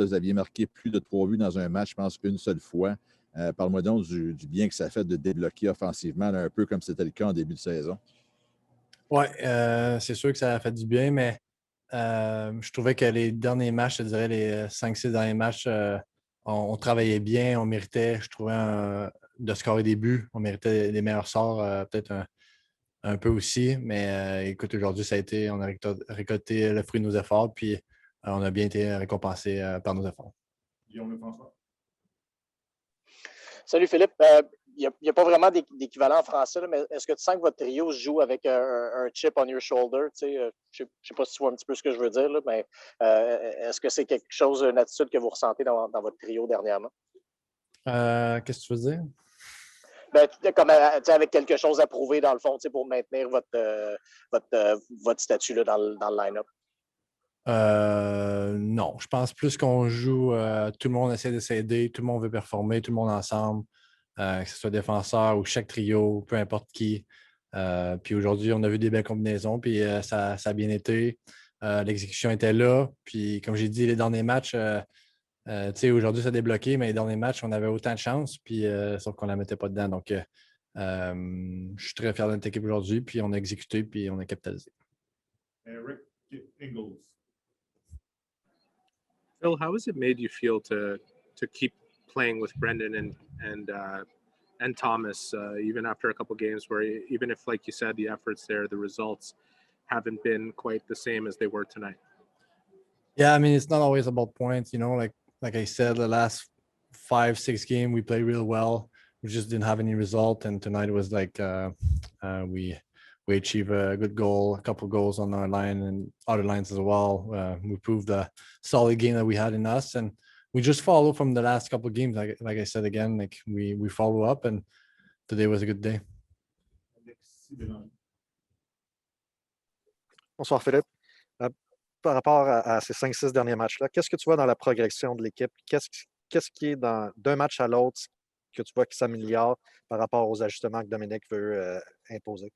là, vous aviez marqué plus de 3 buts dans un match, je pense, une seule fois. Parle-moi donc du bien que ça fait de débloquer offensivement, là, un peu comme c'était le cas en début de saison. Oui, c'est sûr que ça a fait du bien, mais je trouvais que les derniers matchs, je dirais les 5-6 derniers matchs, on travaillait bien, on méritait, je trouvais, de scorer des buts. On méritait des meilleurs sorts, peut-être un peu aussi. Mais écoute, aujourd'hui, ça a été, on a récolté le fruit de nos efforts, puis on a bien été récompensé par nos efforts. Guillaume Lefrançois. Salut Philippe. Il n'y a pas vraiment d'équivalent en français, là, mais est-ce que tu sens que votre trio se joue avec un chip on your shoulder? Je ne sais pas si tu vois un petit peu ce que je veux dire, là, mais est-ce que c'est quelque chose, une attitude que vous ressentez dans votre trio dernièrement? Qu'est-ce que tu veux dire? Ben, comme avec quelque chose à prouver, dans le fond, pour maintenir votre statut là, dans le line-up. Non, je pense plus qu'on joue, tout le monde essaie de s'aider, tout le monde veut performer, tout le monde ensemble, que ce soit défenseur ou chaque trio, peu importe qui. Puis aujourd'hui, on a vu des belles combinaisons, puis ça a bien été. L'exécution était là. Puis comme j'ai dit, les derniers matchs, aujourd'hui, ça a débloqué, mais les derniers matchs, on avait autant de chance, puis sauf qu'on ne la mettait pas dedans. Donc, je suis très fier de notre équipe aujourd'hui, puis on a exécuté, puis on a capitalisé. Eric Ingles. Phil, how has it made you feel to keep playing with Brendan and Thomas, even after a couple games where, even if, like you said, the efforts there, the results haven't been quite the same as they were tonight? Yeah, I mean, it's not always about points, like I said, the last 5-6 games we played real well. We just didn't have any result, and tonight was like we achieved a good goal, a couple of goals on our line and other lines as well. We proved the solid game that we had in us, and we just follow from the last couple of games. Like I said again, like we follow up, and today was a good day. Bonsoir Philippe. Par rapport à ces 5-6 derniers matchs-là, qu'est-ce que tu vois dans la progression de l'équipe? Qu'est-ce qui est d'un match à l'autre que tu vois qui s'améliore par rapport aux ajustements que Dominique veut imposer?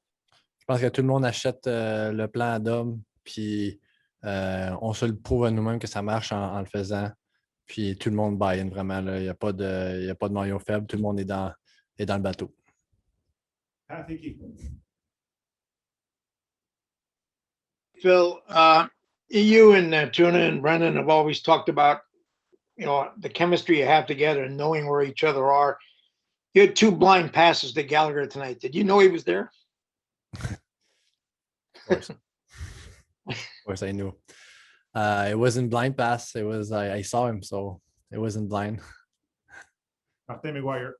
Je pense que tout le monde achète le plan à Dom, puis on se le prouve à nous-mêmes que ça marche en le faisant. Puis tout le monde buy-in vraiment. Il n'y a pas de maillon faible. Tout le monde est dans le bateau. Phil, you and Tuna and Brendan have always talked about, the chemistry you have together and knowing where each other are. You had 2 blind passes to Gallagher tonight. Did you know he was there? Of course I knew. It wasn't blind pass. It was I saw him, so it wasn't blind. Martin McGuire.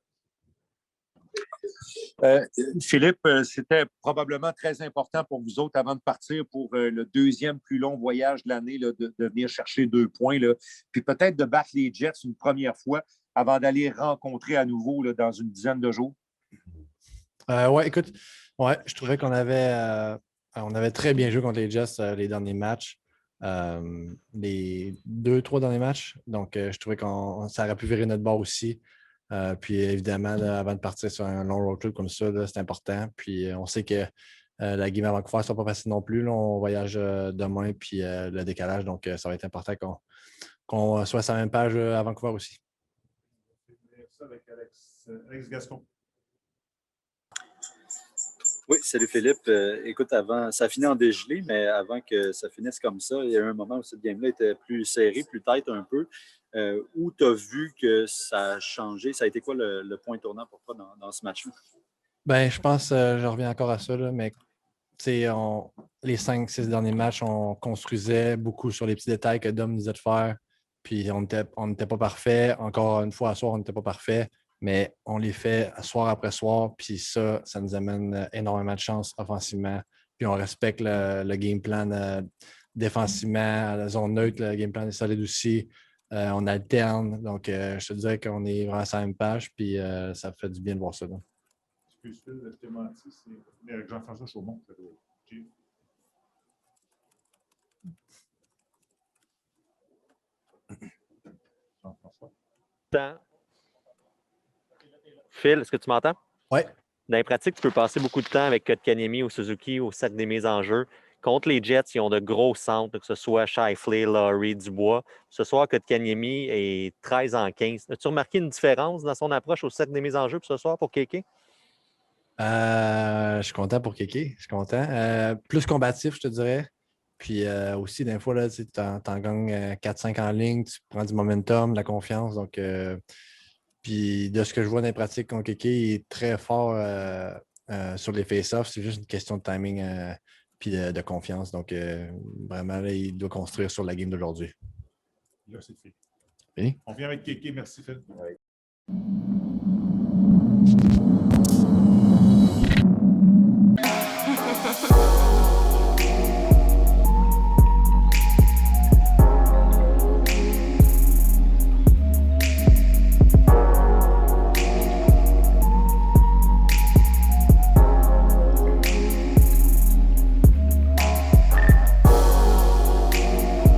Philippe, c'était probablement très important pour vous autres avant de partir pour le deuxième plus long voyage de l'année, là, de venir chercher 2 points, là, puis peut-être de battre les Jets une première fois avant d'aller rencontrer à nouveau là, dans une dizaine de jours. Écoute, je trouvais qu'on avait très bien joué contre les Jets les derniers matchs, les 2-3 derniers matchs. Donc, je trouvais que ça aurait pu virer notre bord aussi. Puis évidemment, là, avant de partir sur un long road trip comme ça, c'est important. Puis on sait que la game à Vancouver ne sera pas facile non plus. Là, on voyage demain, puis le décalage. Donc, ça va être important qu'on soit sur la même page à Vancouver aussi. Ça avec Alex Gascon. Oui, salut Philippe. Écoute, avant, ça a fini en dégelé, mais avant que ça finisse comme ça, il y a eu un moment où cette game-là était plus serrée, plus tight un peu. Où tu as vu que ça a changé? Ça a été quoi le point tournant pour toi dans ce match-là? Ben, je pense, je reviens encore à ça, là, mais les 5-6 derniers matchs, on construisait beaucoup sur les petits détails que Dom nous disait de faire. Puis on n'était pas parfait. Encore une fois, à soir, on n'était pas parfait, mais on les fait soir après soir. Puis ça nous amène énormément de chance offensivement. Puis on respecte le game plan défensivement, à la zone neutre, le game plan est solide aussi. On alterne. Donc, je te dirais qu'on est vraiment sur la même page. Puis ça fait du bien de voir ça. Donc. Excuse-moi, je t'ai menti, c'est avec Jean-François Chaumont. Jean-François. Phil, est-ce que tu m'entends? Oui. Dans les pratiques, tu peux passer beaucoup de temps avec Kotkaniemi ou Suzuki au sac des mises en jeu. contre les Jets, ils ont de gros centres, que ce soit Scheifele, Laurie, Dubois. Ce soir, Kotkaniemi est 13 en 15. As-tu remarqué une différence dans son approche au cercle des mises en jeu pour ce soir pour Kéké? Je suis content pour Kéké. Je suis content. Plus combatif, je te dirais. Puis aussi, des fois, tu en gagnes 4-5 en ligne, tu prends du momentum, de la confiance. Donc, puis de ce que je vois dans les pratiques contre Kéké, il est très fort sur les face-offs. C'est juste une question de timing puis de confiance. Donc, vraiment, là, il doit construire sur la game d'aujourd'hui. Là, c'est fini. Fini? On vient avec Kéké. Merci, Phil.